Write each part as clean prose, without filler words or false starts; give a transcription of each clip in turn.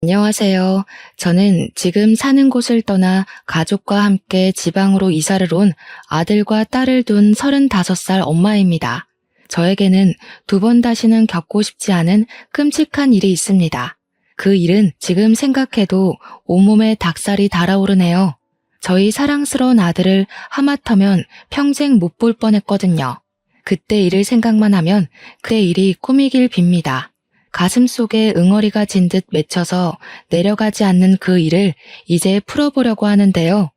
안녕하세요. 저는 지금 사는 곳을 떠나 가족과 함께 지방으로 이사를 온 아들과 딸을 둔 35살 엄마입니다. 저에게는 두 번 다시는 겪고 싶지 않은 끔찍한 일이 있습니다. 그 일은 지금 생각해도 온몸에 닭살이 달아오르네요. 저희 사랑스러운 아들을 하마터면 평생 못 볼 뻔했거든요. 그때 일을 생각만 하면 그때 일이 꿈이길 빕니다. 가슴 속에 응어리가 진 듯 맺혀서 내려가지 않는 그 일을 이제 풀어보려고 하는데요.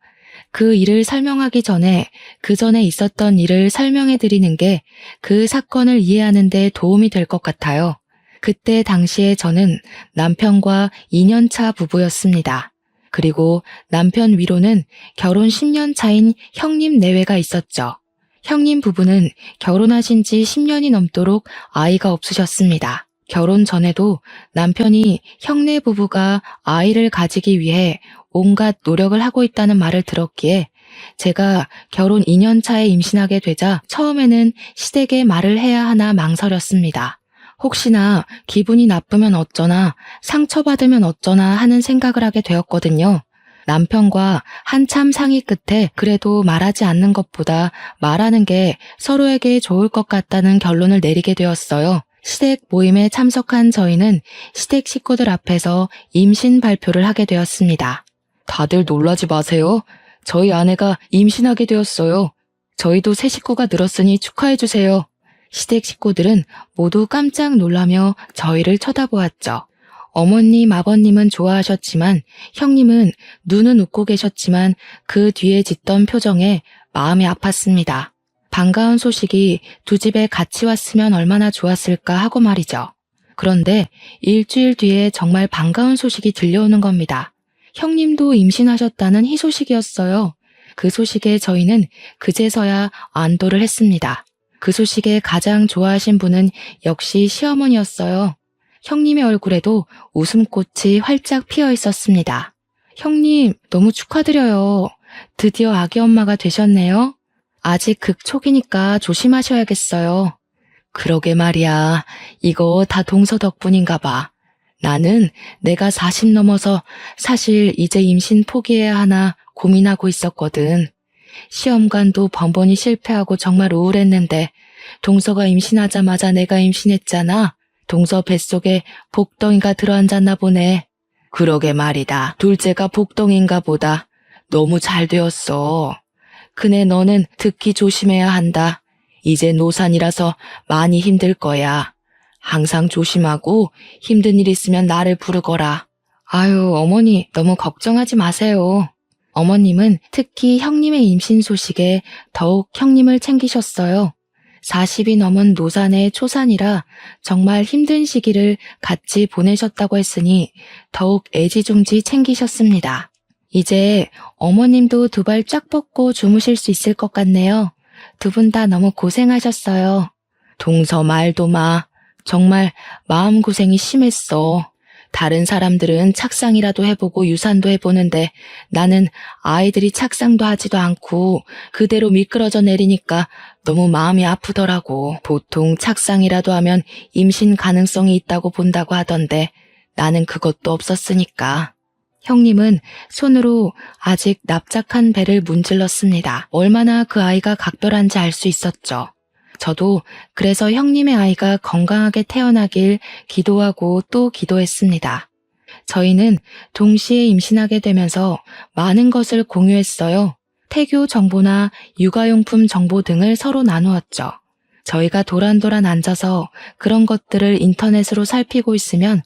그 일을 설명하기 전에 그 전에 있었던 일을 설명해 드리는 게 그 사건을 이해하는 데 도움이 될 것 같아요. 그때 당시에 저는 남편과 2년 차 부부였습니다. 그리고 남편 위로는 결혼 10년 차인 형님 내외가 있었죠. 형님 부부는 결혼하신 지 10년이 넘도록 아이가 없으셨습니다. 결혼 전에도 남편이 형네 부부가 아이를 가지기 위해 온갖 노력을 하고 있다는 말을 들었기에 제가 결혼 2년 차에 임신하게 되자 처음에는 시댁에 말을 해야 하나 망설였습니다. 혹시나 기분이 나쁘면 어쩌나 상처받으면 어쩌나 하는 생각을 하게 되었거든요. 남편과 한참 상의 끝에 그래도 말하지 않는 것보다 말하는 게 서로에게 좋을 것 같다는 결론을 내리게 되었어요. 시댁 모임에 참석한 저희는 시댁 식구들 앞에서 임신 발표를 하게 되었습니다. 다들 놀라지 마세요. 저희 아내가 임신하게 되었어요. 저희도 새 식구가 늘었으니 축하해주세요. 시댁 식구들은 모두 깜짝 놀라며 저희를 쳐다보았죠. 어머님, 아버님은 좋아하셨지만 형님은 눈은 웃고 계셨지만 그 뒤에 짓던 표정에 마음이 아팠습니다. 반가운 소식이 두 집에 같이 왔으면 얼마나 좋았을까 하고 말이죠. 그런데 일주일 뒤에 정말 반가운 소식이 들려오는 겁니다. 형님도 임신하셨다는 희소식이었어요. 그 소식에 저희는 그제서야 안도를 했습니다. 그 소식에 가장 좋아하신 분은 역시 시어머니였어요. 형님의 얼굴에도 웃음꽃이 활짝 피어 있었습니다. 형님, 너무 축하드려요. 드디어 아기 엄마가 되셨네요. 아직 극초기니까 조심하셔야겠어요. 그러게 말이야. 이거 다 동서 덕분인가 봐. 나는 내가 40 넘어서 사실 이제 임신 포기해야 하나 고민하고 있었거든. 시험관도 번번이 실패하고 정말 우울했는데 동서가 임신하자마자 내가 임신했잖아. 동서 뱃속에 복덩이가 들어앉았나 보네. 그러게 말이다. 둘째가 복덩인가 보다. 너무 잘 되었어. 그네 너는 특히 조심해야 한다. 이제 노산이라서 많이 힘들 거야. 항상 조심하고 힘든 일 있으면 나를 부르거라. 아유, 어머니 너무 걱정하지 마세요. 어머님은 특히 형님의 임신 소식에 더욱 형님을 챙기셨어요. 40이 넘은 노산의 초산이라 정말 힘든 시기를 같이 보내셨다고 했으니 더욱 애지중지 챙기셨습니다. 이제 어머님도 두 발 쫙 뻗고 주무실 수 있을 것 같네요. 두 분 다 너무 고생하셨어요. 동서 말도 마. 정말 마음고생이 심했어. 다른 사람들은 착상이라도 해보고 유산도 해보는데 나는 아이들이 착상도 하지도 않고 그대로 미끄러져 내리니까 너무 마음이 아프더라고. 보통 착상이라도 하면 임신 가능성이 있다고 본다고 하던데 나는 그것도 없었으니까. 형님은 손으로 아직 납작한 배를 문질렀습니다. 얼마나 그 아이가 각별한지 알 수 있었죠. 저도 그래서 형님의 아이가 건강하게 태어나길 기도하고 또 기도했습니다. 저희는 동시에 임신하게 되면서 많은 것을 공유했어요. 태교 정보나 육아용품 정보 등을 서로 나누었죠. 저희가 도란도란 앉아서 그런 것들을 인터넷으로 살피고 있으면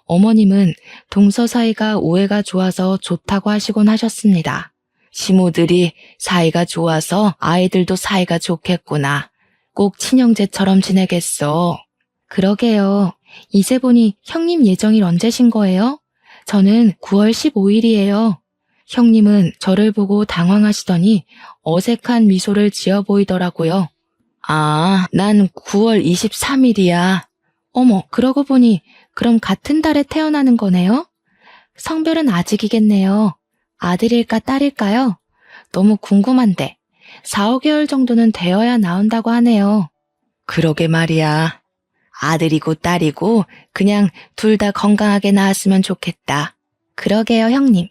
어머님은 동서 사이가 우애가 좋아서 좋다고 하시곤 하셨습니다. 시모들이 사이가 좋아서 아이들도 사이가 좋겠구나. 꼭 친형제처럼 지내겠어. 그러게요. 이제 보니 형님 예정일 언제신 거예요? 저는 9월 15일이에요. 형님은 저를 보고 당황하시더니 어색한 미소를 지어 보이더라고요. 아, 난 9월 23일이야. 어머, 그러고 보니 그럼 같은 달에 태어나는 거네요? 성별은 아직이겠네요. 아들일까 딸일까요? 너무 궁금한데 4, 5개월 정도는 되어야 나온다고 하네요. 그러게 말이야. 아들이고 딸이고 그냥 둘 다 건강하게 낳았으면 좋겠다. 그러게요, 형님.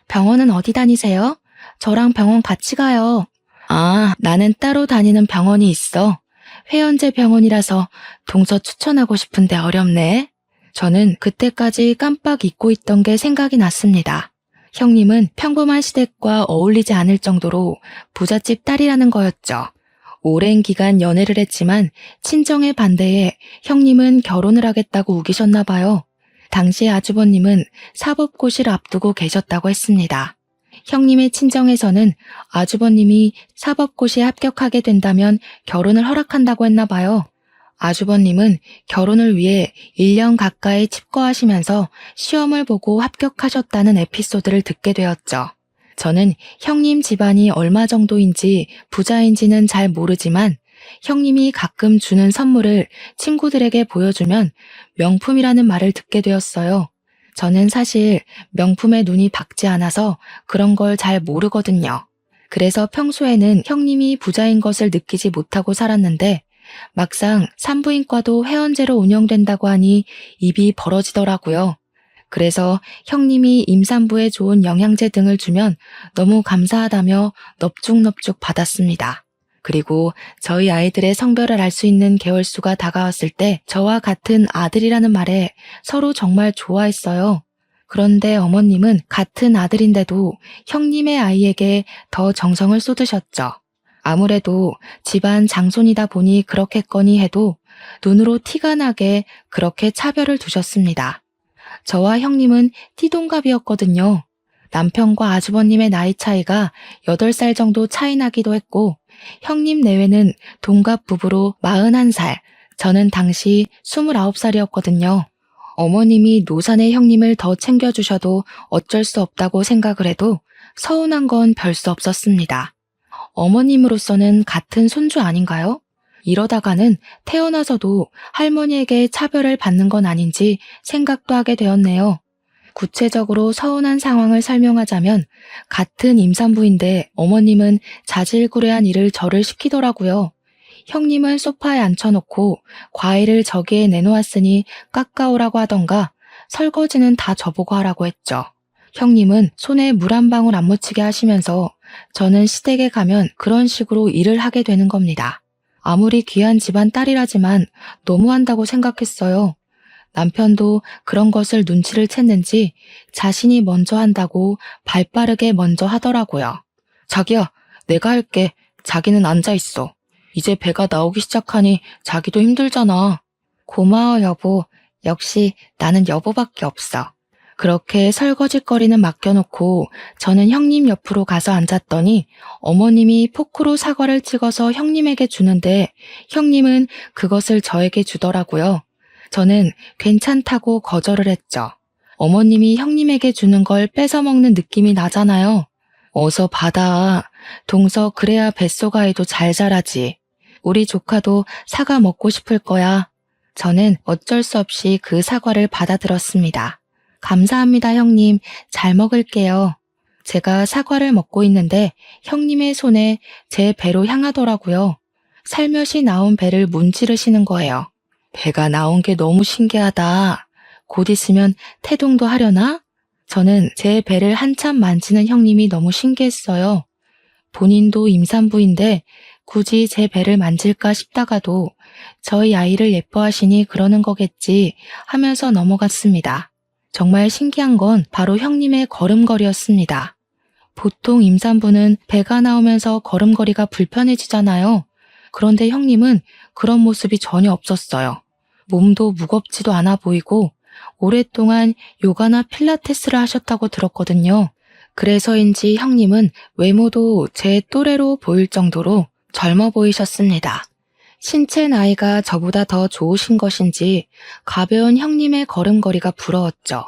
병원은 어디 다니세요? 저랑 병원 같이 가요. 아, 나는 따로 다니는 병원이 있어. 회원제 병원이라서 동서 추천하고 싶은데 어렵네. 저는 그때까지 깜빡 잊고 있던 게 생각이 났습니다. 형님은 평범한 시댁과 어울리지 않을 정도로 부잣집 딸이라는 거였죠. 오랜 기간 연애를 했지만 친정의 반대에 형님은 결혼을 하겠다고 우기셨나 봐요. 당시 아주버님은 사법고시를 앞두고 계셨다고 했습니다. 형님의 친정에서는 아주버님이 사법고시에 합격하게 된다면 결혼을 허락한다고 했나 봐요. 아주버님은 결혼을 위해 1년 가까이 칩거하시면서 시험을 보고 합격하셨다는 에피소드를 듣게 되었죠. 저는 형님 집안이 얼마 정도인지 부자인지는 잘 모르지만 형님이 가끔 주는 선물을 친구들에게 보여주면 명품이라는 말을 듣게 되었어요. 저는 사실 명품에 눈이 박지 않아서 그런 걸 잘 모르거든요. 그래서 평소에는 형님이 부자인 것을 느끼지 못하고 살았는데 막상 산부인과도 회원제로 운영된다고 하니 입이 벌어지더라고요. 그래서 형님이 임산부에 좋은 영양제 등을 주면 너무 감사하다며 넙죽넙죽 받았습니다. 그리고 저희 아이들의 성별을 알 수 있는 개월수가 다가왔을 때 저와 같은 아들이라는 말에 서로 정말 좋아했어요. 그런데 어머님은 같은 아들인데도 형님의 아이에게 더 정성을 쏟으셨죠. 아무래도 집안 장손이다 보니 그렇겠거니 해도 눈으로 티가 나게 그렇게 차별을 두셨습니다. 저와 형님은 띠동갑이었거든요. 남편과 아주버님의 나이 차이가 8살 정도 차이 나기도 했고 형님 내외는 동갑 부부로 41살, 저는 당시 29살이었거든요. 어머님이 노산의 형님을 더 챙겨주셔도 어쩔 수 없다고 생각을 해도 서운한 건 별 수 없었습니다. 어머님으로서는 같은 손주 아닌가요? 이러다가는 태어나서도 할머니에게 차별을 받는 건 아닌지 생각도 하게 되었네요. 구체적으로 서운한 상황을 설명하자면 같은 임산부인데 어머님은 자질구레한 일을 저를 시키더라고요. 형님은 소파에 앉혀놓고 과일을 저기에 내놓았으니 깎아오라고 하던가 설거지는 다 저보고 하라고 했죠. 형님은 손에 물 한 방울 안 묻히게 하시면서 저는 시댁에 가면 그런 식으로 일을 하게 되는 겁니다. 아무리 귀한 집안 딸이라지만 너무한다고 생각했어요. 남편도 그런 것을 눈치를 챘는지 자신이 먼저 한다고 발빠르게 먼저 하더라고요. 자기야, 내가 할게. 자기는 앉아있어. 이제 배가 나오기 시작하니 자기도 힘들잖아. 고마워, 여보. 역시 나는 여보밖에 없어. 그렇게 설거지거리는 맡겨놓고 저는 형님 옆으로 가서 앉았더니 어머님이 포크로 사과를 찍어서 형님에게 주는데 형님은 그것을 저에게 주더라고요. 저는 괜찮다고 거절을 했죠. 어머님이 형님에게 주는 걸 뺏어먹는 느낌이 나잖아요. 어서 받아. 동서 그래야 뱃속 아이도 잘 자라지. 우리 조카도 사과 먹고 싶을 거야. 저는 어쩔 수 없이 그 사과를 받아들었습니다. 감사합니다, 형님. 잘 먹을게요. 제가 사과를 먹고 있는데 형님의 손에 제 배로 향하더라고요. 살며시 나온 배를 문지르시는 거예요. 배가 나온 게 너무 신기하다. 곧 있으면 태동도 하려나? 저는 제 배를 한참 만지는 형님이 너무 신기했어요. 본인도 임산부인데 굳이 제 배를 만질까 싶다가도 저희 아이를 예뻐하시니 그러는 거겠지 하면서 넘어갔습니다. 정말 신기한 건 바로 형님의 걸음걸이였습니다. 보통 임산부는 배가 나오면서 걸음걸이가 불편해지잖아요. 그런데 형님은 그런 모습이 전혀 없었어요. 몸도 무겁지도 않아 보이고 오랫동안 요가나 필라테스를 하셨다고 들었거든요. 그래서인지 형님은 외모도 제 또래로 보일 정도로 젊어 보이셨습니다. 신체 나이가 저보다 더 좋으신 것인지 가벼운 형님의 걸음걸이가 부러웠죠.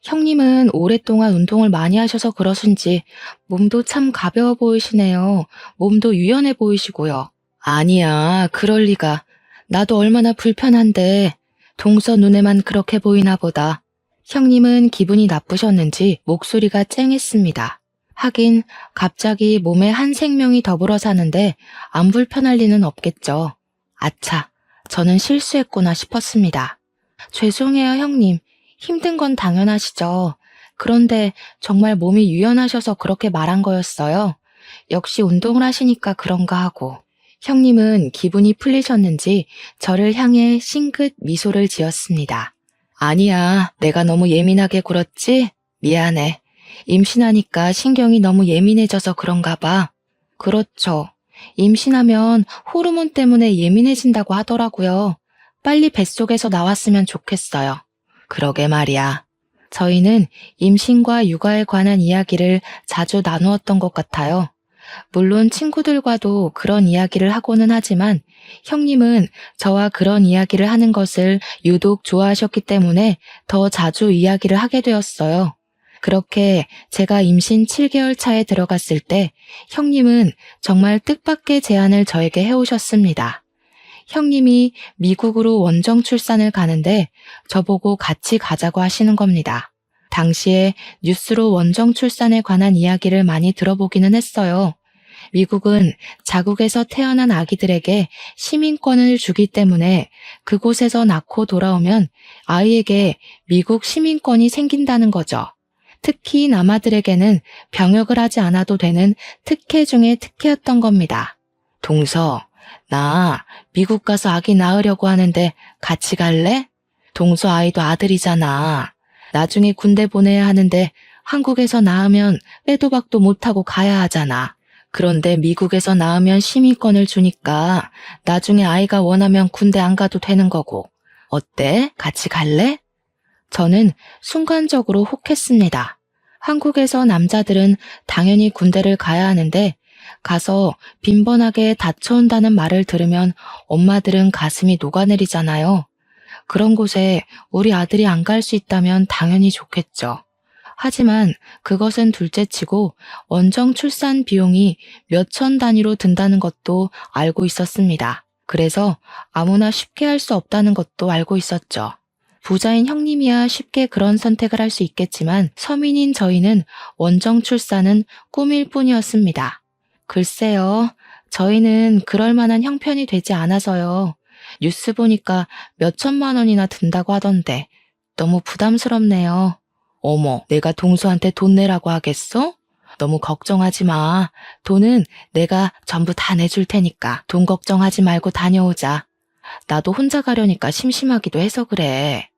형님은 오랫동안 운동을 많이 하셔서 그러신지 몸도 참 가벼워 보이시네요. 몸도 유연해 보이시고요. 아니야, 그럴 리가. 나도 얼마나 불편한데 동서 눈에만 그렇게 보이나 보다. 형님은 기분이 나쁘셨는지 목소리가 쨍했습니다. 하긴 갑자기 몸에 한 생명이 더불어 사는데 안 불편할 리는 없겠죠. 아차, 저는 실수했구나 싶었습니다. 죄송해요, 형님. 힘든 건 당연하시죠. 그런데 정말 몸이 유연하셔서 그렇게 말한 거였어요. 역시 운동을 하시니까 그런가 하고. 형님은 기분이 풀리셨는지 저를 향해 싱긋 미소를 지었습니다. 아니야, 내가 너무 예민하게 굴었지? 미안해. 임신하니까 신경이 너무 예민해져서 그런가 봐. 그렇죠. 임신하면 호르몬 때문에 예민해진다고 하더라고요. 빨리 뱃속에서 나왔으면 좋겠어요. 그러게 말이야. 저희는 임신과 육아에 관한 이야기를 자주 나누었던 것 같아요. 물론 친구들과도 그런 이야기를 하고는 하지만 형님은 저와 그런 이야기를 하는 것을 유독 좋아하셨기 때문에 더 자주 이야기를 하게 되었어요. 그렇게 제가 임신 7개월 차에 들어갔을 때 형님은 정말 뜻밖의 제안을 저에게 해오셨습니다. 형님이 미국으로 원정 출산을 가는데 저보고 같이 가자고 하시는 겁니다. 당시에 뉴스로 원정 출산에 관한 이야기를 많이 들어보기는 했어요. 미국은 자국에서 태어난 아기들에게 시민권을 주기 때문에 그곳에서 낳고 돌아오면 아이에게 미국 시민권이 생긴다는 거죠. 특히 남아들에게는 병역을 하지 않아도 되는 특혜 중에 특혜였던 겁니다. 동서, 나 미국 가서 아기 낳으려고 하는데 같이 갈래? 동서 아이도 아들이잖아. 나중에 군대 보내야 하는데 한국에서 낳으면 빼도 박도 못하고 가야 하잖아. 그런데 미국에서 낳으면 시민권을 주니까 나중에 아이가 원하면 군대 안 가도 되는 거고. 어때? 같이 갈래? 저는 순간적으로 혹했습니다. 한국에서 남자들은 당연히 군대를 가야 하는데 가서 빈번하게 다쳐온다는 말을 들으면 엄마들은 가슴이 녹아내리잖아요. 그런 곳에 우리 아들이 안 갈 수 있다면 당연히 좋겠죠. 하지만 그것은 둘째치고 원정 출산 비용이 몇천 단위로 든다는 것도 알고 있었습니다. 그래서 아무나 쉽게 할 수 없다는 것도 알고 있었죠. 부자인 형님이야 쉽게 그런 선택을 할 수 있겠지만 서민인 저희는 원정 출산은 꿈일 뿐이었습니다. 글쎄요, 저희는 그럴 만한 형편이 되지 않아서요. 뉴스 보니까 몇 천만 원이나 든다고 하던데 너무 부담스럽네요. 어머, 내가 동수한테 돈 내라고 하겠어? 너무 걱정하지 마. 돈은 내가 전부 다 내줄 테니까 돈 걱정하지 말고 다녀오자. 나도 혼자 가려니까 심심하기도 해서 그래.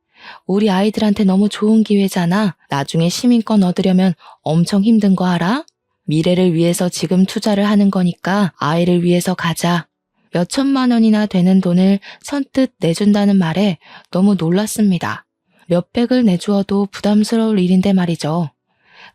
우리 아이들한테 너무 좋은 기회잖아. 나중에 시민권 얻으려면 엄청 힘든 거 알아? 미래를 위해서 지금 투자를 하는 거니까 아이를 위해서 가자. 몇 천만 원이나 되는 돈을 선뜻 내준다는 말에 너무 놀랐습니다. 몇백을 내주어도 부담스러울 일인데 말이죠.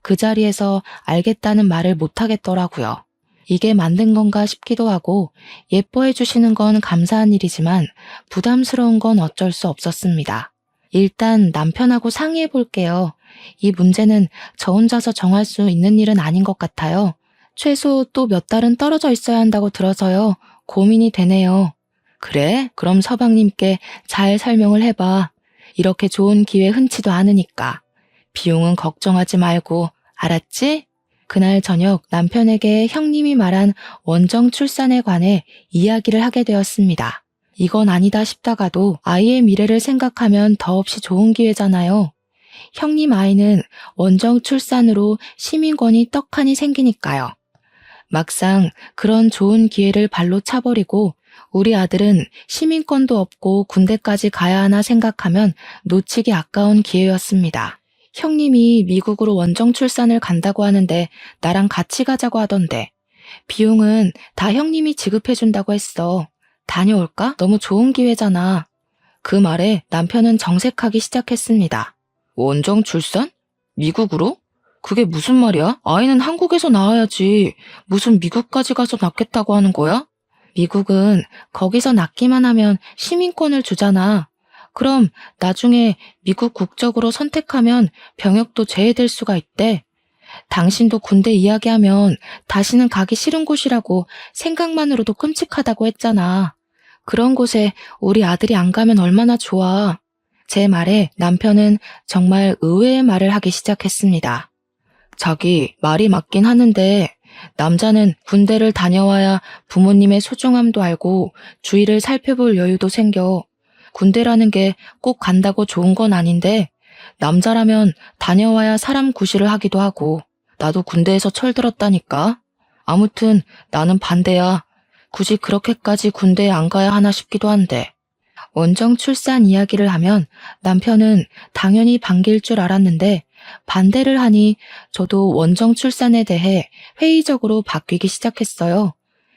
그 자리에서 알겠다는 말을 못하겠더라고요. 이게 맞는 건가 싶기도 하고 예뻐해 주시는 건 감사한 일이지만 부담스러운 건 어쩔 수 없었습니다. 일단 남편하고 상의해 볼게요. 이 문제는 저 혼자서 정할 수 있는 일은 아닌 것 같아요. 최소 또 몇 달은 떨어져 있어야 한다고 들어서요. 고민이 되네요. 그래? 그럼 서방님께 잘 설명을 해봐. 이렇게 좋은 기회 흔치도 않으니까. 비용은 걱정하지 말고, 알았지? 그날 저녁 남편에게 형님이 말한 원정 출산에 관해 이야기를 하게 되었습니다. 이건 아니다 싶다가도 아이의 미래를 생각하면 더없이 좋은 기회잖아요. 형님 아이는 원정 출산으로 시민권이 떡하니 생기니까요. 막상 그런 좋은 기회를 발로 차버리고 우리 아들은 시민권도 없고 군대까지 가야 하나 생각하면 놓치기 아까운 기회였습니다. 형님이 미국으로 원정 출산을 간다고 하는데 나랑 같이 가자고 하던데 비용은 다 형님이 지급해준다고 했어. 다녀올까? 너무 좋은 기회잖아. 그 말에 남편은 정색하기 시작했습니다. 원정 출산? 미국으로? 그게 무슨 말이야? 아이는 한국에서 낳아야지. 무슨 미국까지 가서 낳겠다고 하는 거야? 미국은 거기서 낳기만 하면 시민권을 주잖아. 그럼 나중에 미국 국적으로 선택하면 병역도 제외될 수가 있대. 당신도 군대 이야기하면 다시는 가기 싫은 곳이라고 생각만으로도 끔찍하다고 했잖아. 그런 곳에 우리 아들이 안 가면 얼마나 좋아. 제 말에 남편은 정말 의외의 말을 하기 시작했습니다. 자기 말이 맞긴 하는데 남자는 군대를 다녀와야 부모님의 소중함도 알고 주위를 살펴볼 여유도 생겨. 군대라는 게 꼭 간다고 좋은 건 아닌데 남자라면 다녀와야 사람 구실을 하기도 하고 나도 군대에서 철들었다니까. 아무튼 나는 반대야. 굳이 그렇게까지 군대에 안 가야 하나 싶기도 한데. 원정 출산 이야기를 하면 남편은 당연히 반길 줄 알았는데 반대를 하니 저도 원정 출산에 대해 회의적으로 바뀌기 시작했어요.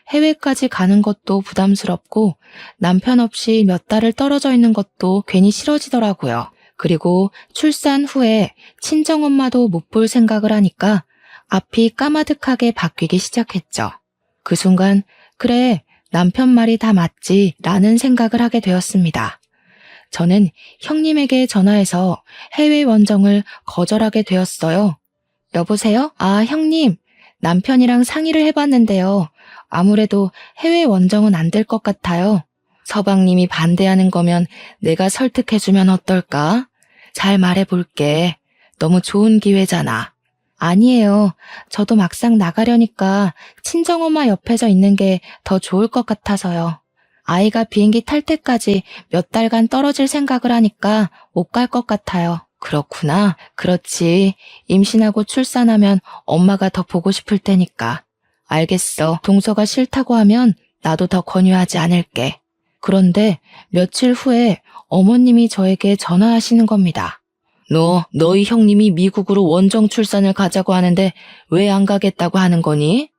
해외까지 가는 것도 부담스럽고 남편 없이 몇 달을 떨어져 있는 것도 괜히 싫어지더라고요. 그리고 출산 후에 친정엄마도 못 볼 생각을 하니까 앞이 까마득하게 바뀌기 시작했죠. 그 순간 그래, 남편 말이 다 맞지 라는 생각을 하게 되었습니다. 저는 형님에게 전화해서 해외 원정을 거절하게 되었어요. 여보세요? 아, 형님. 남편이랑 상의를 해봤는데요. 아무래도 해외 원정은 안 될 것 같아요. 서방님이 반대하는 거면 내가 설득해주면 어떨까? 잘 말해볼게. 너무 좋은 기회잖아. 아니에요. 저도 막상 나가려니까 친정엄마 옆에서 있는 게 더 좋을 것 같아서요. 아이가 비행기 탈 때까지 몇 달간 떨어질 생각을 하니까 못 갈 것 같아요. 그렇구나. 그렇지. 임신하고 출산하면 엄마가 더 보고 싶을 테니까. 알겠어. 동서가 싫다고 하면 나도 더 권유하지 않을게. 그런데 며칠 후에 어머님이 저에게 전화하시는 겁니다. 너희 형님이 미국으로 원정 출산을 가자고 하는데 왜 안 가겠다고 하는 거니?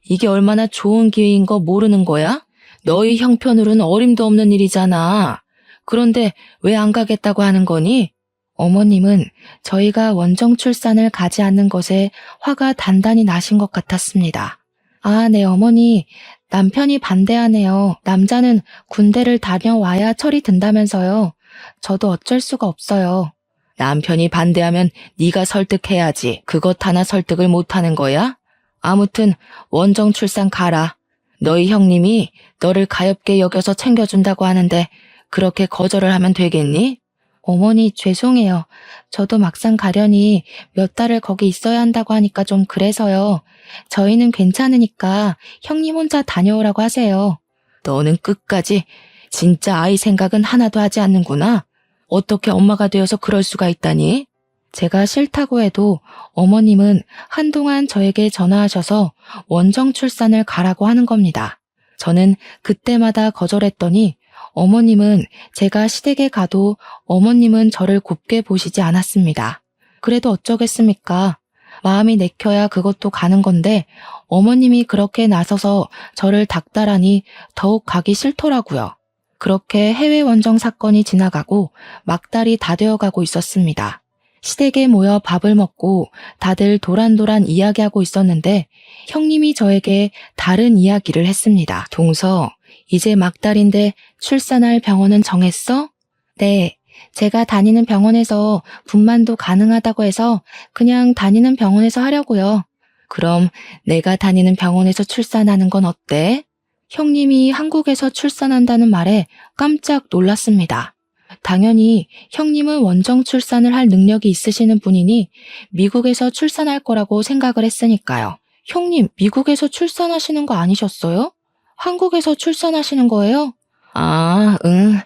이게 얼마나 좋은 기회인 거 모르는 거야? 너희 형편으로는 어림도 없는 일이잖아. 그런데 왜 안 가겠다고 하는 거니? 어머님은 저희가 원정 출산을 가지 않는 것에 화가 단단히 나신 것 같았습니다. 아, 네, 어머니. 남편이 반대하네요. 남자는 군대를 다녀와야 철이 든다면서요. 저도 어쩔 수가 없어요. 남편이 반대하면 네가 설득해야지. 그것 하나 설득을 못하는 거야? 아무튼 원정 출산 가라. 너희 형님이 너를 가엾게 여겨서 챙겨준다고 하는데 그렇게 거절을 하면 되겠니? 어머니, 죄송해요. 저도 막상 가려니 몇 달을 거기 있어야 한다고 하니까 좀 그래서요. 저희는 괜찮으니까 형님 혼자 다녀오라고 하세요. 너는 끝까지 진짜 아이 생각은 하나도 하지 않는구나. 어떻게 엄마가 되어서 그럴 수가 있다니? 제가 싫다고 해도 어머님은 한동안 저에게 전화하셔서 원정 출산을 가라고 하는 겁니다. 저는 그때마다 거절했더니 어머님은 제가 시댁에 가도 어머님은 저를 곱게 보시지 않았습니다. 그래도 어쩌겠습니까? 마음이 내켜야 그것도 가는 건데 어머님이 그렇게 나서서 저를 닥달하니 더욱 가기 싫더라고요. 그렇게 해외 원정 사건이 지나가고 막달이 다 되어가고 있었습니다. 시댁에 모여 밥을 먹고 다들 도란도란 이야기하고 있었는데 형님이 저에게 다른 이야기를 했습니다. 동서, 이제 막달인데 출산할 병원은 정했어? 네, 제가 다니는 병원에서 분만도 가능하다고 해서 그냥 다니는 병원에서 하려고요. 그럼 내가 다니는 병원에서 출산하는 건 어때? 형님이 한국에서 출산한다는 말에 깜짝 놀랐습니다. 당연히 형님은 원정 출산을 할 능력이 있으시는 분이니 미국에서 출산할 거라고 생각을 했으니까요. 형님, 미국에서 출산하시는 거 아니셨어요? 한국에서 출산하시는 거예요? 아, 응.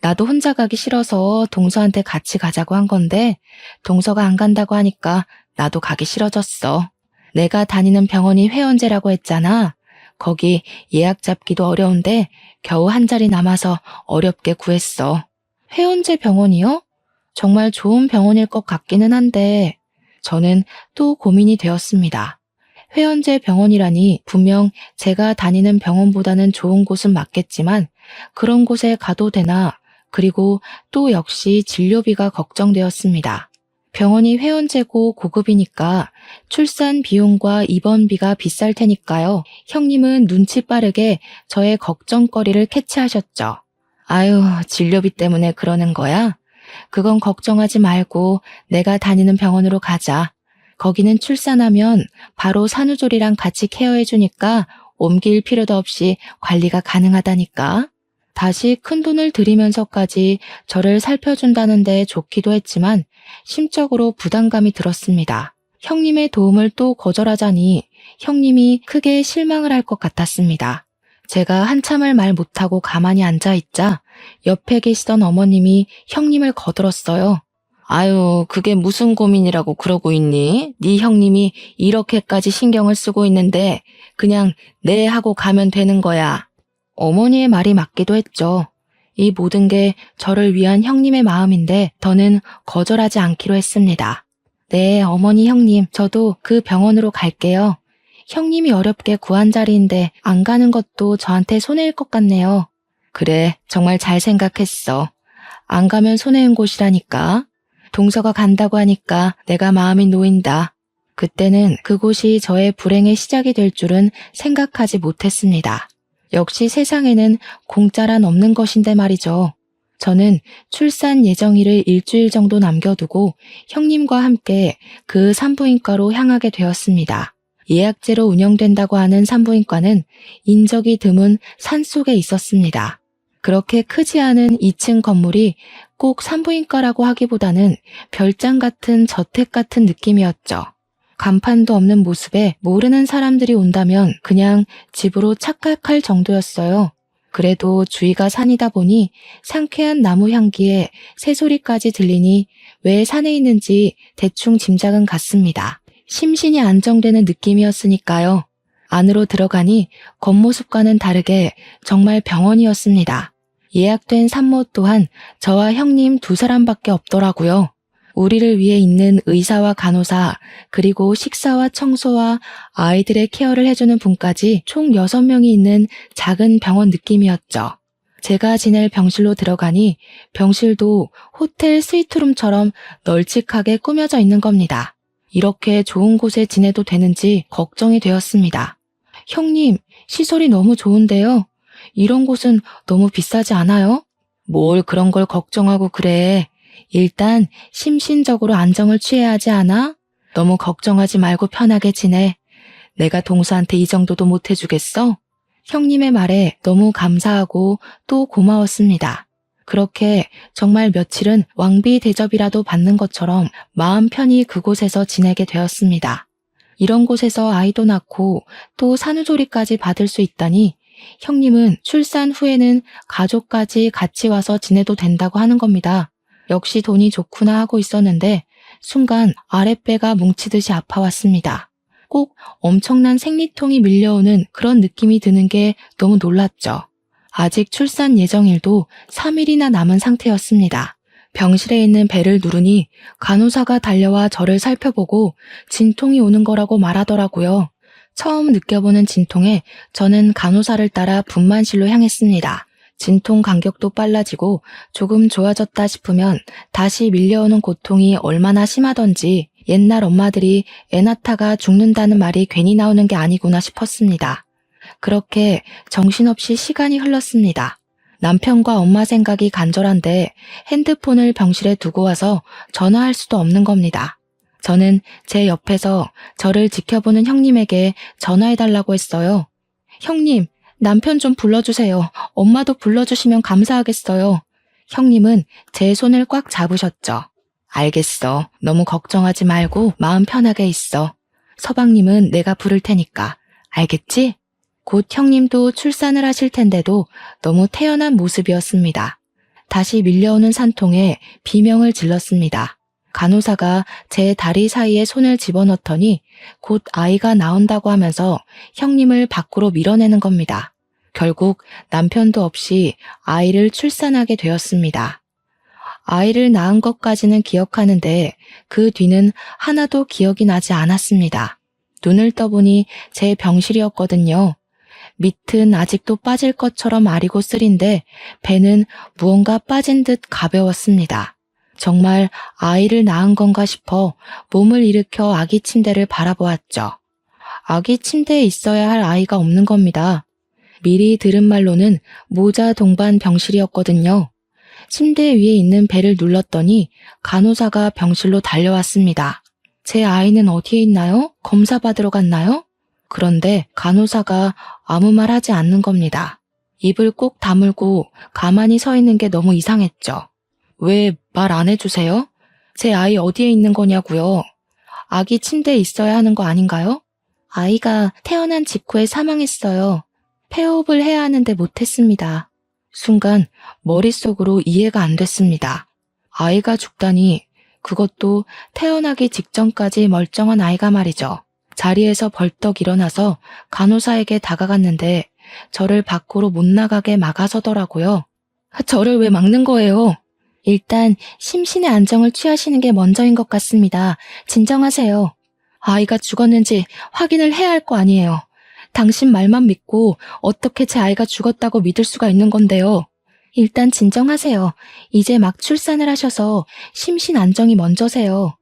나도 혼자 가기 싫어서 동서한테 같이 가자고 한 건데 동서가 안 간다고 하니까 나도 가기 싫어졌어. 내가 다니는 병원이 회원제라고 했잖아. 거기 예약 잡기도 어려운데 겨우 한 자리 남아서 어렵게 구했어. 회원제 병원이요? 정말 좋은 병원일 것 같기는 한데 저는 또 고민이 되었습니다. 회원제 병원이라니 분명 제가 다니는 병원보다는 좋은 곳은 맞겠지만 그런 곳에 가도 되나, 그리고 또 역시 진료비가 걱정되었습니다. 병원이 회원제고 고급이니까 출산 비용과 입원비가 비쌀 테니까요. 형님은 눈치 빠르게 저의 걱정거리를 캐치하셨죠. 아유, 진료비 때문에 그러는 거야? 그건 걱정하지 말고 내가 다니는 병원으로 가자. 거기는 출산하면 바로 산후조리랑 같이 케어해주니까 옮길 필요도 없이 관리가 가능하다니까. 다시 큰돈을 들이면서까지 저를 살펴준다는데 좋기도 했지만 심적으로 부담감이 들었습니다. 형님의 도움을 또 거절하자니 형님이 크게 실망을 할 것 같았습니다. 제가 한참을 말 못하고 가만히 앉아있자 옆에 계시던 어머님이 형님을 거들었어요. 아유, 그게 무슨 고민이라고 그러고 있니? 네 형님이 이렇게까지 신경을 쓰고 있는데 그냥 네 하고 가면 되는 거야. 어머니의 말이 맞기도 했죠. 이 모든 게 저를 위한 형님의 마음인데 저는 거절하지 않기로 했습니다. 네, 어머니 형님, 저도 그 병원으로 갈게요. 형님이 어렵게 구한 자리인데 안 가는 것도 저한테 손해일 것 같네요. 그래, 정말 잘 생각했어. 안 가면 손해인 곳이라니까. 동서가 간다고 하니까 내가 마음이 놓인다. 그때는 그곳이 저의 불행의 시작이 될 줄은 생각하지 못했습니다. 역시 세상에는 공짜란 없는 것인데 말이죠. 저는 출산 예정일을 일주일 정도 남겨두고 형님과 함께 그 산부인과로 향하게 되었습니다. 예약제로 운영된다고 하는 산부인과는 인적이 드문 산속에 있었습니다. 그렇게 크지 않은 2층 건물이 꼭 산부인과라고 하기보다는 별장 같은 저택 같은 느낌이었죠. 간판도 없는 모습에 모르는 사람들이 온다면 그냥 집으로 착각할 정도였어요. 그래도 주위가 산이다 보니 상쾌한 나무 향기에 새소리까지 들리니 왜 산에 있는지 대충 짐작은 갔습니다. 심신이 안정되는 느낌이었으니까요. 안으로 들어가니 겉모습과는 다르게 정말 병원이었습니다. 예약된 산모 또한 저와 형님 2사람밖에 없더라고요. 우리를 위해 있는 의사와 간호사, 그리고 식사와 청소와 아이들의 케어를 해주는 분까지 총 6명이 있는 작은 병원 느낌이었죠. 제가 지낼 병실로 들어가니 병실도 호텔 스위트룸처럼 널찍하게 꾸며져 있는 겁니다. 이렇게 좋은 곳에 지내도 되는지 걱정이 되었습니다. 형님, 시설이 너무 좋은데요. 이런 곳은 너무 비싸지 않아요? 뭘 그런 걸 걱정하고 그래. 일단 심신적으로 안정을 취해야 하지 않아? 너무 걱정하지 말고 편하게 지내. 내가 동서한테 이 정도도 못 해주겠어? 형님의 말에 너무 감사하고 또 고마웠습니다. 그렇게 정말 며칠은 왕비 대접이라도 받는 것처럼 마음 편히 그곳에서 지내게 되었습니다. 이런 곳에서 아이도 낳고 또 산후조리까지 받을 수 있다니 형님은 출산 후에는 가족까지 같이 와서 지내도 된다고 하는 겁니다. 역시 돈이 좋구나 하고 있었는데 순간 아랫배가 뭉치듯이 아파왔습니다. 꼭 엄청난 생리통이 밀려오는 그런 느낌이 드는 게 너무 놀랐죠. 아직 출산 예정일도 3일이나 남은 상태였습니다. 병실에 있는 벨을 누르니 간호사가 달려와 저를 살펴보고 진통이 오는 거라고 말하더라고요. 처음 느껴보는 진통에 저는 간호사를 따라 분만실로 향했습니다. 진통 간격도 빨라지고 조금 좋아졌다 싶으면 다시 밀려오는 고통이 얼마나 심하던지 옛날 엄마들이 애 낳다가 죽는다는 말이 괜히 나오는 게 아니구나 싶었습니다. 그렇게 정신없이 시간이 흘렀습니다. 남편과 엄마 생각이 간절한데 핸드폰을 병실에 두고 와서 전화할 수도 없는 겁니다. 저는 제 옆에서 저를 지켜보는 형님에게 전화해달라고 했어요. 형님, 남편 좀 불러주세요. 엄마도 불러주시면 감사하겠어요. 형님은 제 손을 꽉 잡으셨죠. 알겠어. 너무 걱정하지 말고 마음 편하게 있어. 서방님은 내가 부를 테니까. 알겠지? 곧 형님도 출산을 하실 텐데도 너무 태연한 모습이었습니다. 다시 밀려오는 산통에 비명을 질렀습니다. 간호사가 제 다리 사이에 손을 집어넣더니 곧 아이가 나온다고 하면서 형님을 밖으로 밀어내는 겁니다. 결국 남편도 없이 아이를 출산하게 되었습니다. 아이를 낳은 것까지는 기억하는데 그 뒤는 하나도 기억이 나지 않았습니다. 눈을 떠보니 제 병실이었거든요. 밑은 아직도 빠질 것처럼 아리고 쓰린데 배는 무언가 빠진 듯 가벼웠습니다. 정말 아이를 낳은 건가 싶어 몸을 일으켜 아기 침대를 바라보았죠. 아기 침대에 있어야 할 아이가 없는 겁니다. 미리 들은 말로는 모자 동반 병실이었거든요. 침대 위에 있는 배를 눌렀더니 간호사가 병실로 달려왔습니다. 제 아이는 어디에 있나요? 검사 받으러 갔나요? 그런데 간호사가 아무 말 하지 않는 겁니다. 입을 꼭 다물고 가만히 서 있는 게 너무 이상했죠. 왜 말 안 해주세요? 제 아이 어디에 있는 거냐고요? 아기 침대에 있어야 하는 거 아닌가요? 아이가 태어난 직후에 사망했어요. 폐호흡을 해야 하는데 못했습니다. 순간 머릿속으로 이해가 안 됐습니다. 아이가 죽다니, 그것도 태어나기 직전까지 멀쩡한 아이가 말이죠. 자리에서 벌떡 일어나서 간호사에게 다가갔는데 저를 밖으로 못 나가게 막아서더라고요. 저를 왜 막는 거예요? 일단 심신의 안정을 취하시는 게 먼저인 것 같습니다. 진정하세요. 아이가 죽었는지 확인을 해야 할 거 아니에요. 당신 말만 믿고 어떻게 제 아이가 죽었다고 믿을 수가 있는 건데요. 일단 진정하세요. 이제 막 출산을 하셔서 심신 안정이 먼저세요.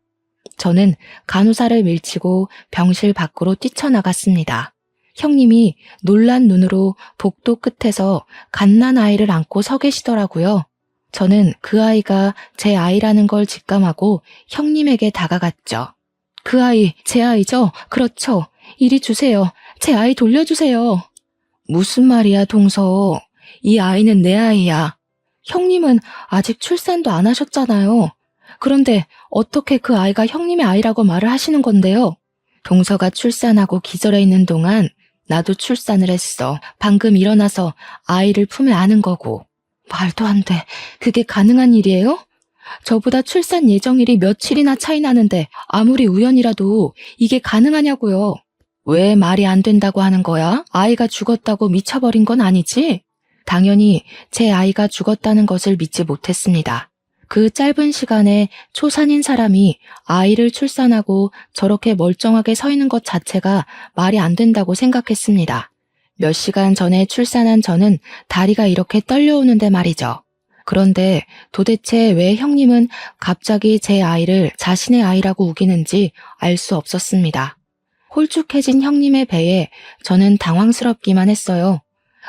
저는 간호사를 밀치고 병실 밖으로 뛰쳐나갔습니다. 형님이 놀란 눈으로 복도 끝에서 갓난 아이를 안고 서 계시더라고요. 저는 그 아이가 제 아이라는 걸 직감하고 형님에게 다가갔죠. 그 아이, 제 아이죠? 그렇죠. 이리 주세요. 제 아이 돌려주세요. 무슨 말이야, 동서. 이 아이는 내 아이야. 형님은 아직 출산도 안 하셨잖아요. 그런데 어떻게 그 아이가 형님의 아이라고 말을 하시는 건데요? 동서가 출산하고 기절해 있는 동안 나도 출산을 했어. 방금 일어나서 아이를 품에 안은 거고. 말도 안 돼. 그게 가능한 일이에요? 저보다 출산 예정일이 며칠이나 차이 나는데 아무리 우연이라도 이게 가능하냐고요. 왜 말이 안 된다고 하는 거야? 아이가 죽었다고 미쳐버린 건 아니지? 당연히 제 아이가 죽었다는 것을 믿지 못했습니다. 그 짧은 시간에 초산인 사람이 아이를 출산하고 저렇게 멀쩡하게 서 있는 것 자체가 말이 안 된다고 생각했습니다. 몇 시간 전에 출산한 저는 다리가 이렇게 떨려오는데 말이죠. 그런데 도대체 왜 형님은 갑자기 제 아이를 자신의 아이라고 우기는지 알 수 없었습니다. 홀쭉해진 형님의 배에 저는 당황스럽기만 했어요.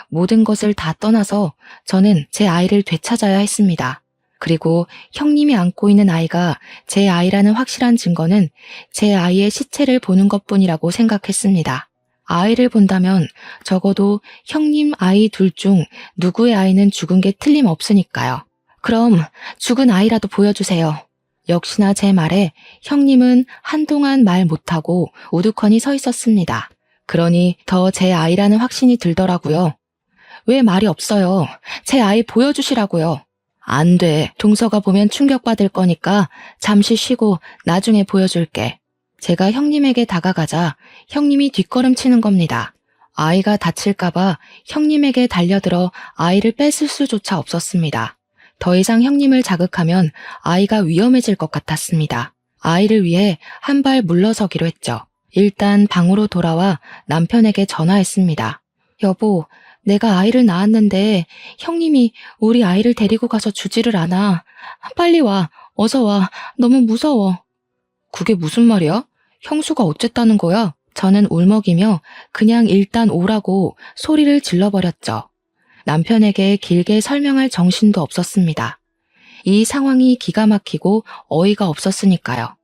모든 것을 다 떠나서 저는 제 아이를 되찾아야 했습니다. 그리고 형님이 안고 있는 아이가 제 아이라는 확실한 증거는 제 아이의 시체를 보는 것뿐이라고 생각했습니다. 아이를 본다면 적어도 형님 아이 둘 중 누구의 아이는 죽은 게 틀림없으니까요. 그럼 죽은 아이라도 보여주세요. 역시나 제 말에 형님은 한동안 말 못하고 우두커니 서 있었습니다. 그러니 더 제 아이라는 확신이 들더라고요. 왜 말이 없어요? 제 아이 보여주시라고요. 안 돼. 동서가 보면 충격받을 거니까 잠시 쉬고 나중에 보여줄게. 제가 형님에게 다가가자 형님이 뒷걸음치는 겁니다. 아이가 다칠까봐 형님에게 달려들어 아이를 뺏을 수조차 없었습니다. 더 이상 형님을 자극하면 아이가 위험해질 것 같았습니다. 아이를 위해 한 발 물러서기로 했죠. 일단 방으로 돌아와 남편에게 전화했습니다. 여보, 내가 아이를 낳았는데 형님이 우리 아이를 데리고 가서 주지를 않아. 빨리 와. 어서 와. 너무 무서워. 그게 무슨 말이야? 형수가 어쨌다는 거야? 저는 울먹이며 그냥 일단 오라고 소리를 질러버렸죠. 남편에게 길게 설명할 정신도 없었습니다. 이 상황이 기가 막히고 어이가 없었으니까요.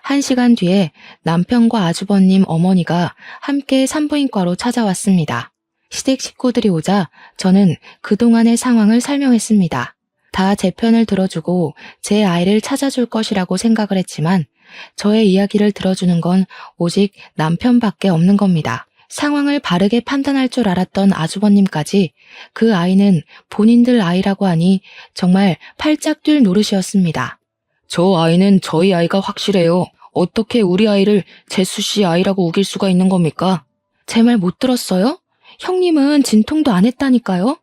1시간 뒤에 남편과 아주버님 어머니가 함께 산부인과로 찾아왔습니다. 시댁 식구들이 오자 저는 그동안의 상황을 설명했습니다. 다 제 편을 들어주고 제 아이를 찾아줄 것이라고 생각을 했지만 저의 이야기를 들어주는 건 오직 남편밖에 없는 겁니다. 상황을 바르게 판단할 줄 알았던 아주버님까지 그 아이는 본인들 아이라고 하니 정말 팔짝 뛸 노릇이었습니다. 저 아이는 저희 아이가 확실해요. 어떻게 우리 아이를 재수 씨 아이라고 우길 수가 있는 겁니까? 제 말 못 들었어요? 형님은 진통도 안 했다니까요?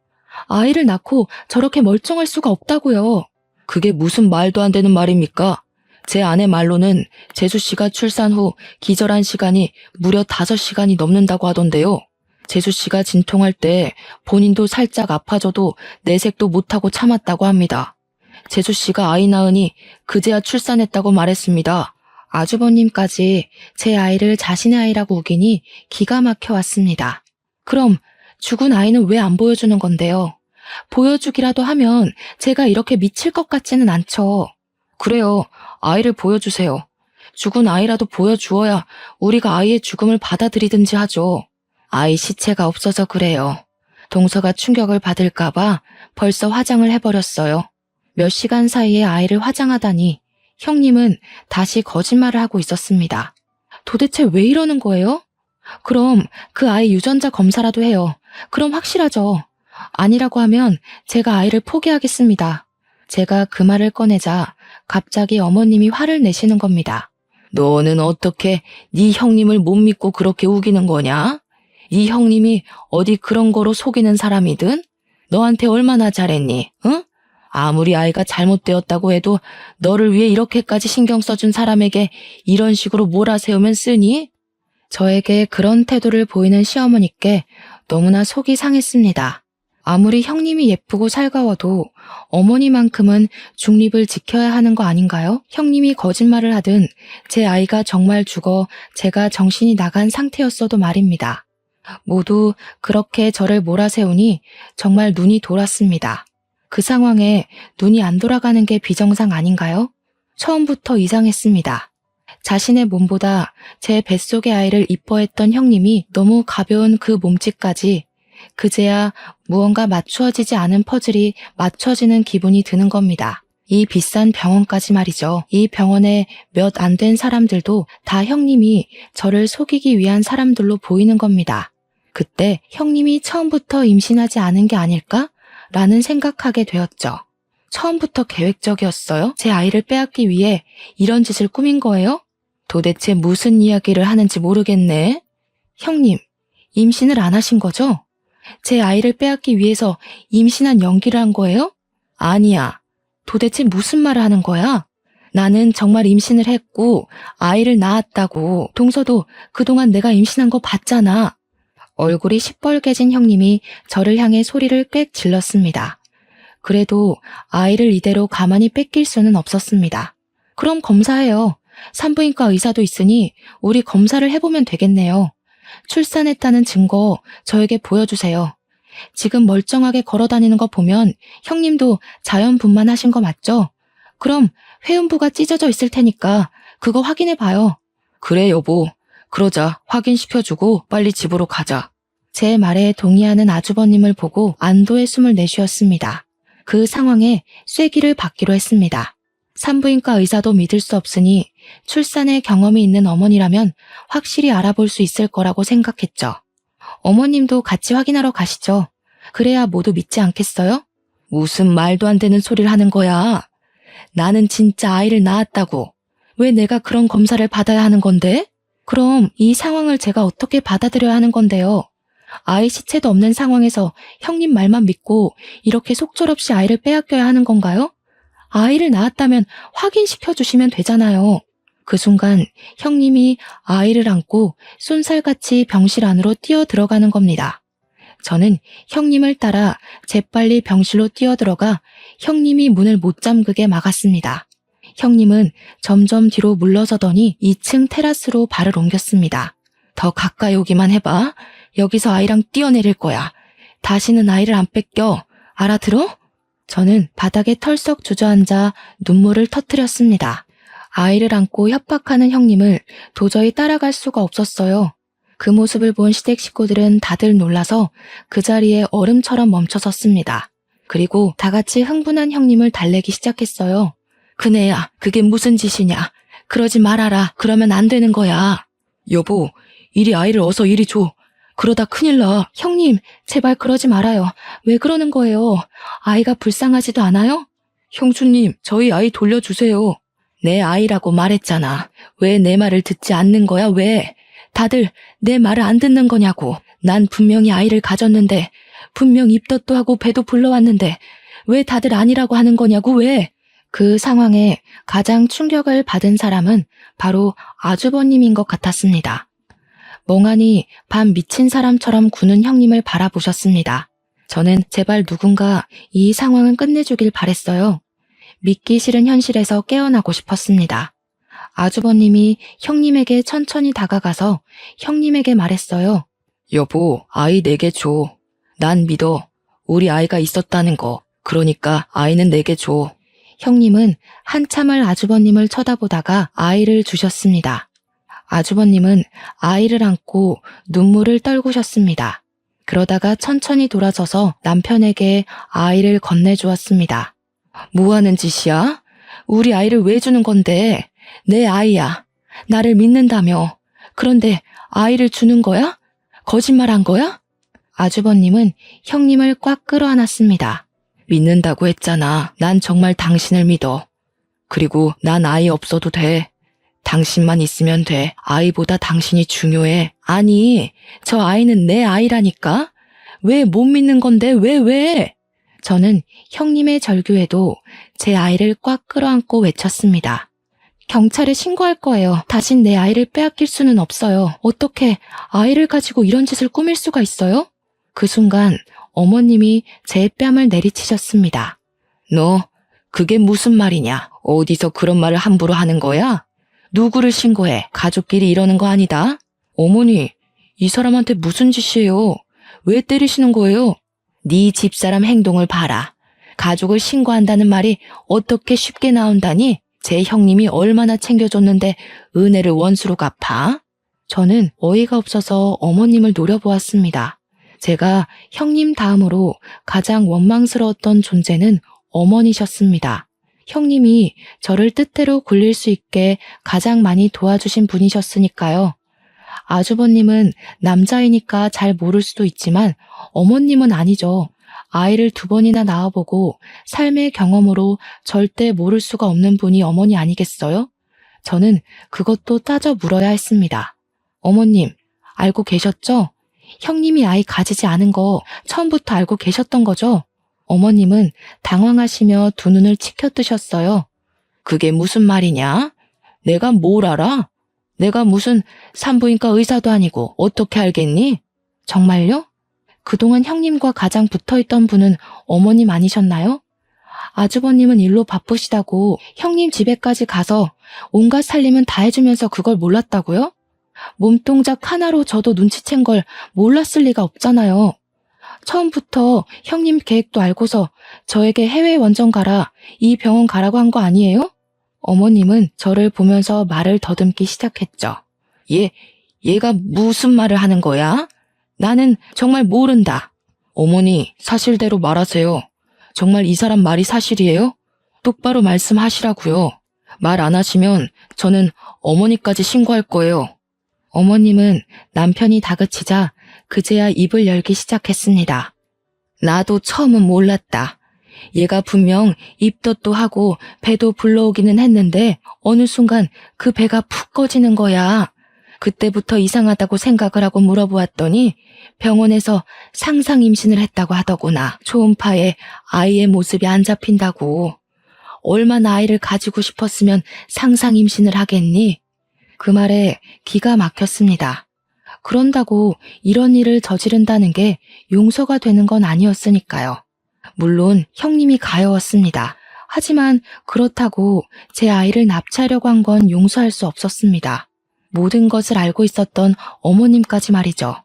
아이를 낳고 저렇게 멀쩡할 수가 없다고요. 그게 무슨 말도 안 되는 말입니까? 제 아내 말로는 재수 씨가 출산 후 기절한 시간이 무려 5시간이 넘는다고 하던데요. 재수 씨가 진통할 때 본인도 살짝 아파져도 내색도 못하고 참았다고 합니다. 재수 씨가 아이 낳으니 그제야 출산했다고 말했습니다. 아주버님까지 제 아이를 자신의 아이라고 우기니 기가 막혀 왔습니다. 그럼 죽은 아이는 왜 안 보여주는 건데요? 보여주기라도 하면 제가 이렇게 미칠 것 같지는 않죠. 그래요. 아이를 보여주세요. 죽은 아이라도 보여주어야 우리가 아이의 죽음을 받아들이든지 하죠. 아이 시체가 없어서 그래요. 동서가 충격을 받을까봐 벌써 화장을 해버렸어요. 몇 시간 사이에 아이를 화장하다니 형님은 다시 거짓말을 하고 있었습니다. 도대체 왜 이러는 거예요? 그럼 그 아이 유전자 검사라도 해요. 그럼 확실하죠. 아니라고 하면 제가 아이를 포기하겠습니다. 제가 그 말을 꺼내자 갑자기 어머님이 화를 내시는 겁니다. 너는 어떻게 네 형님을 못 믿고 그렇게 우기는 거냐? 네 형님이 어디 그런 거로 속이는 사람이든? 너한테 얼마나 잘했니? 응? 아무리 아이가 잘못되었다고 해도 너를 위해 이렇게까지 신경 써준 사람에게 이런 식으로 몰아세우면 쓰니? 저에게 그런 태도를 보이는 시어머니께 너무나 속이 상했습니다. 아무리 형님이 예쁘고 살가워도 어머니만큼은 중립을 지켜야 하는 거 아닌가요? 형님이 거짓말을 하든 제 아이가 정말 죽어 제가 정신이 나간 상태였어도 말입니다. 모두 그렇게 저를 몰아세우니 정말 눈이 돌았습니다. 그 상황에 눈이 안 돌아가는 게 비정상 아닌가요? 처음부터 이상했습니다. 자신의 몸보다 제 뱃속의 아이를 이뻐했던 형님이 너무 가벼운 그 몸짓까지 그제야 무언가 맞추어지지 않은 퍼즐이 맞춰지는 기분이 드는 겁니다. 이 비싼 병원까지 말이죠. 이 병원에 몇 안 된 사람들도 다 형님이 저를 속이기 위한 사람들로 보이는 겁니다. 그때 형님이 처음부터 임신하지 않은 게 아닐까? 라는 생각하게 되었죠. 처음부터 계획적이었어요? 제 아이를 빼앗기 위해 이런 짓을 꾸민 거예요? 도대체 무슨 이야기를 하는지 모르겠네. 형님, 임신을 안 하신 거죠? 제 아이를 빼앗기 위해서 임신한 연기를 한 거예요? 아니야. 도대체 무슨 말을 하는 거야? 나는 정말 임신을 했고 아이를 낳았다고. 동서도 그동안 내가 임신한 거 봤잖아. 얼굴이 시뻘개진 형님이 저를 향해 소리를 꽥 질렀습니다. 그래도 아이를 이대로 가만히 뺏길 수는 없었습니다. 그럼 검사해요. 산부인과 의사도 있으니 우리 검사를 해보면 되겠네요. 출산했다는 증거 저에게 보여주세요. 지금 멀쩡하게 걸어다니는 거 보면 형님도 자연분만하신 거 맞죠? 그럼 회음부가 찢어져 있을 테니까 그거 확인해봐요. 그래 여보. 그러자. 확인시켜주고 빨리 집으로 가자. 제 말에 동의하는 아주버님을 보고 안도의 숨을 내쉬었습니다. 그 상황에 쐐기를 받기로 했습니다. 산부인과 의사도 믿을 수 없으니 출산의 경험이 있는 어머니라면 확실히 알아볼 수 있을 거라고 생각했죠. 어머님도 같이 확인하러 가시죠. 그래야 모두 믿지 않겠어요? 무슨 말도 안 되는 소리를 하는 거야. 나는 진짜 아이를 낳았다고. 왜 내가 그런 검사를 받아야 하는 건데? 그럼 이 상황을 제가 어떻게 받아들여야 하는 건데요? 아이 시체도 없는 상황에서 형님 말만 믿고 이렇게 속절없이 아이를 빼앗겨야 하는 건가요? 아이를 낳았다면 확인시켜 주시면 되잖아요. 그 순간 형님이 아이를 안고 쏜살같이 병실 안으로 뛰어 들어가는 겁니다. 저는 형님을 따라 재빨리 병실로 뛰어들어가 형님이 문을 못 잠그게 막았습니다. 형님은 점점 뒤로 물러서더니 2층 테라스로 발을 옮겼습니다. 더 가까이 오기만 해봐. 여기서 아이랑 뛰어내릴 거야. 다시는 아이를 안 뺏겨. 알아들어? 저는 바닥에 털썩 주저앉아 눈물을 터뜨렸습니다. 아이를 안고 협박하는 형님을 도저히 따라갈 수가 없었어요. 그 모습을 본 시댁 식구들은 다들 놀라서 그 자리에 얼음처럼 멈춰섰습니다. 그리고 다 같이 흥분한 형님을 달래기 시작했어요. 그네야, 그게 무슨 짓이냐. 그러지 말아라. 그러면 안 되는 거야. 여보, 이리 아이를 어서 이리 줘. 그러다 큰일 나. 형님, 제발 그러지 말아요. 왜 그러는 거예요? 아이가 불쌍하지도 않아요? 형수님, 저희 아이 돌려주세요. 내 아이라고 말했잖아. 왜 내 말을 듣지 않는 거야, 왜? 다들 내 말을 안 듣는 거냐고. 난 분명히 아이를 가졌는데, 분명 입덧도 하고 배도 불러왔는데, 왜 다들 아니라고 하는 거냐고, 왜? 그 상황에 가장 충격을 받은 사람은 바로 아주버님인 것 같았습니다. 멍하니 밤 미친 사람처럼 구는 형님을 바라보셨습니다. 저는 제발 누군가 이 상황은 끝내주길 바랬어요. 믿기 싫은 현실에서 깨어나고 싶었습니다. 아주버님이 형님에게 천천히 다가가서 형님에게 말했어요. 여보, 아이 내게 줘. 난 믿어. 우리 아이가 있었다는 거. 그러니까 아이는 내게 줘. 형님은 한참을 아주버님을 쳐다보다가 아이를 주셨습니다. 아주버님은 아이를 안고 눈물을 떨구셨습니다. 그러다가 천천히 돌아서서 남편에게 아이를 건네주었습니다. 뭐 하는 짓이야? 우리 아이를 왜 주는 건데? 내 아이야. 나를 믿는다며. 그런데 아이를 주는 거야? 거짓말한 거야? 아주버님은 형님을 꽉 끌어안았습니다. 믿는다고 했잖아. 난 정말 당신을 믿어. 그리고 난 아이 없어도 돼. 당신만 있으면 돼. 아이보다 당신이 중요해. 아니, 저 아이는 내 아이라니까? 왜 못 믿는 건데, 왜? 저는 형님의 절규에도 제 아이를 꽉 끌어안고 외쳤습니다. 경찰에 신고할 거예요. 다신 내 아이를 빼앗길 수는 없어요. 어떻게 아이를 가지고 이런 짓을 꾸밀 수가 있어요? 그 순간 어머님이 제 뺨을 내리치셨습니다. 너, 그게 무슨 말이냐? 어디서 그런 말을 함부로 하는 거야? 누구를 신고해? 가족끼리 이러는 거 아니다? 어머니, 이 사람한테 무슨 짓이에요? 왜 때리시는 거예요? 네 집사람 행동을 봐라. 가족을 신고한다는 말이 어떻게 쉽게 나온다니? 제 형님이 얼마나 챙겨줬는데 은혜를 원수로 갚아? 저는 어이가 없어서 어머님을 노려보았습니다. 제가 형님 다음으로 가장 원망스러웠던 존재는 어머니셨습니다. 형님이 저를 뜻대로 굴릴 수 있게 가장 많이 도와주신 분이셨으니까요. 아주버님은 남자이니까 잘 모를 수도 있지만 어머님은 아니죠. 아이를 2번이나 낳아보고 삶의 경험으로 절대 모를 수가 없는 분이 어머니 아니겠어요? 저는 그것도 따져 물어야 했습니다. 어머님, 알고 계셨죠? 형님이 아이 가지지 않은 거 처음부터 알고 계셨던 거죠? 어머님은 당황하시며 2눈을 치켜뜨셨어요. 그게 무슨 말이냐? 내가 뭘 알아? 내가 무슨 산부인과 의사도 아니고 어떻게 알겠니? 정말요? 그동안 형님과 가장 붙어있던 분은 어머님 아니셨나요? 아주버님은 일로 바쁘시다고 형님 집에까지 가서 온갖 살림은 다 해주면서 그걸 몰랐다고요? 몸동작 하나로 저도 눈치챈 걸 몰랐을 리가 없잖아요. 처음부터 형님 계획도 알고서 저에게 해외 원정 가라, 이 병원 가라고 한 거 아니에요? 어머님은 저를 보면서 말을 더듬기 시작했죠. 얘가 무슨 말을 하는 거야? 나는 정말 모른다. 어머니, 사실대로 말하세요. 정말 이 사람 말이 사실이에요? 똑바로 말씀하시라고요. 말 안 하시면 저는 어머니까지 신고할 거예요. 어머님은 남편이 다그치자 그제야 입을 열기 시작했습니다. 나도 처음은 몰랐다. 얘가 분명 입덧도 하고 배도 불러오기는 했는데 어느 순간 그 배가 푹 꺼지는 거야. 그때부터 이상하다고 생각을 하고 물어보았더니 병원에서 상상 임신을 했다고 하더구나. 초음파에 아이의 모습이 안 잡힌다고. 얼마나 아이를 가지고 싶었으면 상상 임신을 하겠니? 그 말에 기가 막혔습니다. 그런다고 이런 일을 저지른다는 게 용서가 되는 건 아니었으니까요. 물론 형님이 가여웠습니다. 하지만 그렇다고 제 아이를 납치하려고 한 건 용서할 수 없었습니다. 모든 것을 알고 있었던 어머님까지 말이죠.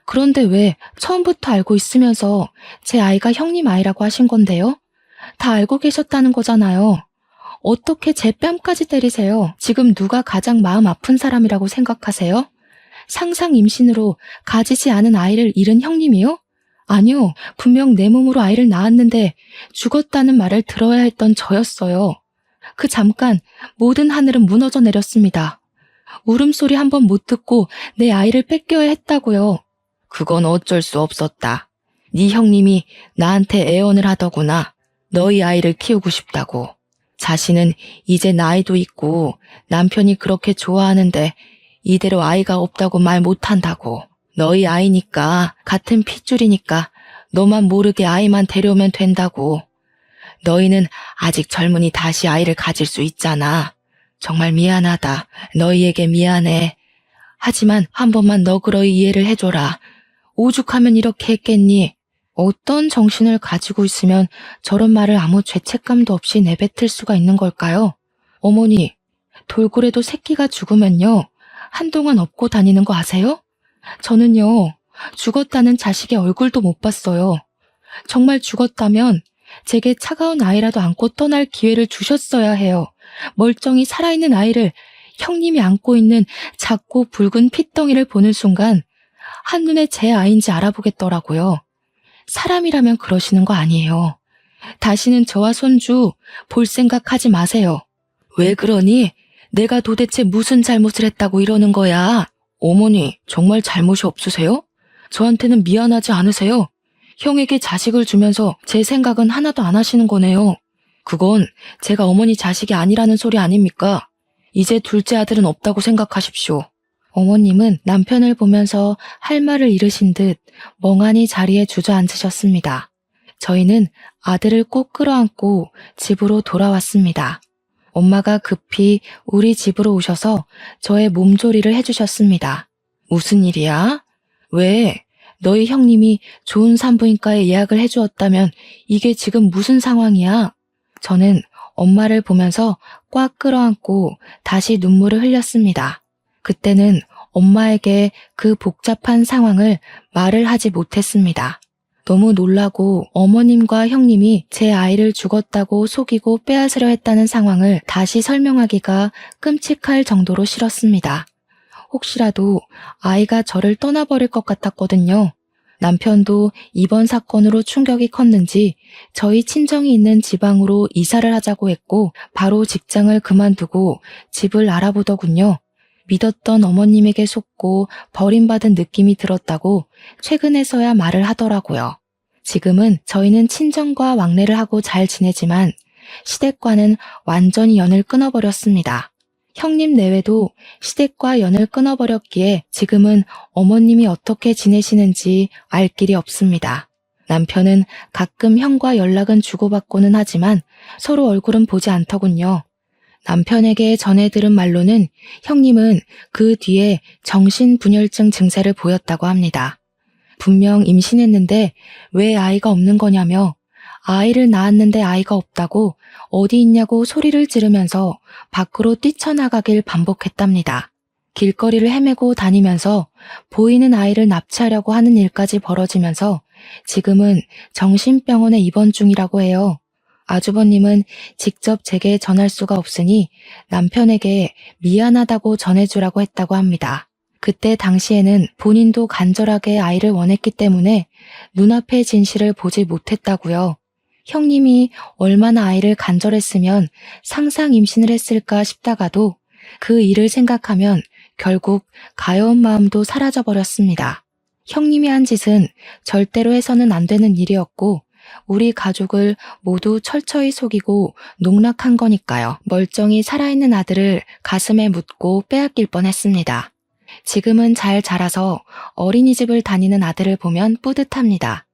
그런데 왜 처음부터 알고 있으면서 제 아이가 형님 아이라고 하신 건데요? 다 알고 계셨다는 거잖아요. 어떻게 제 뺨까지 때리세요? 지금 누가 가장 마음 아픈 사람이라고 생각하세요? 상상 임신으로 가지지 않은 아이를 잃은 형님이요? 아니요, 분명 내 몸으로 아이를 낳았는데 죽었다는 말을 들어야 했던 저였어요. 그 잠깐 모든 하늘은 무너져 내렸습니다. 울음소리 한 번 못 듣고 내 아이를 뺏겨야 했다고요. 그건 어쩔 수 없었다. 네 형님이 나한테 애원을 하더구나. 너희 아이를 키우고 싶다고. 자신은 이제 나이도 있고 남편이 그렇게 좋아하는데 이대로 아이가 없다고 말 못한다고. 너희 아이니까 같은 핏줄이니까 너만 모르게 아이만 데려오면 된다고. 너희는 아직 젊으니 다시 아이를 가질 수 있잖아. 정말 미안하다. 너희에게 미안해. 하지만 한 번만 너그러이 이해를 해줘라. 오죽하면 이렇게 했겠니? 어떤 정신을 가지고 있으면 저런 말을 아무 죄책감도 없이 내뱉을 수가 있는 걸까요? 어머니, 돌고래도 새끼가 죽으면요, 한동안 업고 다니는 거 아세요? 저는요, 죽었다는 자식의 얼굴도 못 봤어요. 정말 죽었다면 제게 차가운 아이라도 안고 떠날 기회를 주셨어야 해요. 멀쩡히 살아있는 아이를 형님이 안고 있는 작고 붉은 핏덩이를 보는 순간 한눈에 제 아이인지 알아보겠더라고요. 사람이라면 그러시는 거 아니에요. 다시는 저와 손주 볼 생각하지 마세요. 왜 그러니? 내가 도대체 무슨 잘못을 했다고 이러는 거야? 어머니, 정말 잘못이 없으세요? 저한테는 미안하지 않으세요? 형에게 자식을 주면서 제 생각은 하나도 안 하시는 거네요. 그건 제가 어머니 자식이 아니라는 소리 아닙니까? 이제 둘째 아들은 없다고 생각하십시오. 어머님은 남편을 보면서 할 말을 잃으신 듯 멍하니 자리에 주저앉으셨습니다. 저희는 아들을 꼭 끌어안고 집으로 돌아왔습니다. 엄마가 급히 우리 집으로 오셔서 저의 몸조리를 해주셨습니다. 무슨 일이야? 왜? 너희 형님이 좋은 산부인과에 예약을 해주었다면 이게 지금 무슨 상황이야? 저는 엄마를 보면서 꽉 끌어안고 다시 눈물을 흘렸습니다. 그때는 엄마에게 그 복잡한 상황을 말을 하지 못했습니다. 너무 놀라고 어머님과 형님이 제 아이를 죽었다고 속이고 빼앗으려 했다는 상황을 다시 설명하기가 끔찍할 정도로 싫었습니다. 혹시라도 아이가 저를 떠나버릴 것 같았거든요. 남편도 이번 사건으로 충격이 컸는지 저희 친정이 있는 지방으로 이사를 하자고 했고 바로 직장을 그만두고 집을 알아보더군요. 믿었던 어머님에게 속고 버림받은 느낌이 들었다고 최근에서야 말을 하더라고요. 지금은 저희는 친정과 왕래를 하고 잘 지내지만 시댁과는 완전히 연을 끊어버렸습니다. 형님 내외도 시댁과 연을 끊어버렸기에 지금은 어머님이 어떻게 지내시는지 알 길이 없습니다. 남편은 가끔 형과 연락은 주고받고는 하지만 서로 얼굴은 보지 않더군요. 남편에게 전해 들은 말로는 형님은 그 뒤에 정신분열증 증세를 보였다고 합니다. 분명 임신했는데 왜 아이가 없는 거냐며 아이를 낳았는데 아이가 없다고 어디 있냐고 소리를 지르면서 밖으로 뛰쳐나가길 반복했답니다. 길거리를 헤매고 다니면서 보이는 아이를 납치하려고 하는 일까지 벌어지면서 지금은 정신병원에 입원 중이라고 해요. 아주버님은 직접 제게 전할 수가 없으니 남편에게 미안하다고 전해주라고 했다고 합니다. 그때 당시에는 본인도 간절하게 아이를 원했기 때문에 눈앞의 진실을 보지 못했다고요. 형님이 얼마나 아이를 간절했으면 상상 임신을 했을까 싶다가도 그 일을 생각하면 결국 가여운 마음도 사라져버렸습니다. 형님이 한 짓은 절대로 해서는 안 되는 일이었고 우리 가족을 모두 철저히 속이고 농락한 거니까요. 멀쩡히 살아있는 아들을 가슴에 묻고 빼앗길 뻔했습니다. 지금은 잘 자라서 어린이집을 다니는 아들을 보면 뿌듯합니다.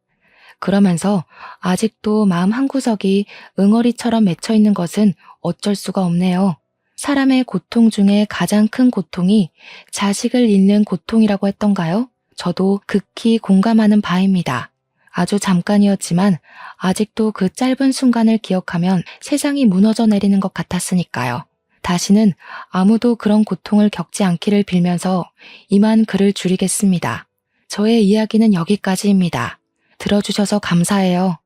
그러면서 아직도 마음 한구석이 응어리처럼 맺혀 있는 것은 어쩔 수가 없네요. 사람의 고통 중에 가장 큰 고통이 자식을 잃는 고통이라고 했던가요? 저도 극히 공감하는 바입니다. 아주 잠깐이었지만 아직도 그 짧은 순간을 기억하면 세상이 무너져 내리는 것 같았으니까요. 다시는 아무도 그런 고통을 겪지 않기를 빌면서 이만 글을 줄이겠습니다. 저의 이야기는 여기까지입니다. 들어주셔서 감사해요.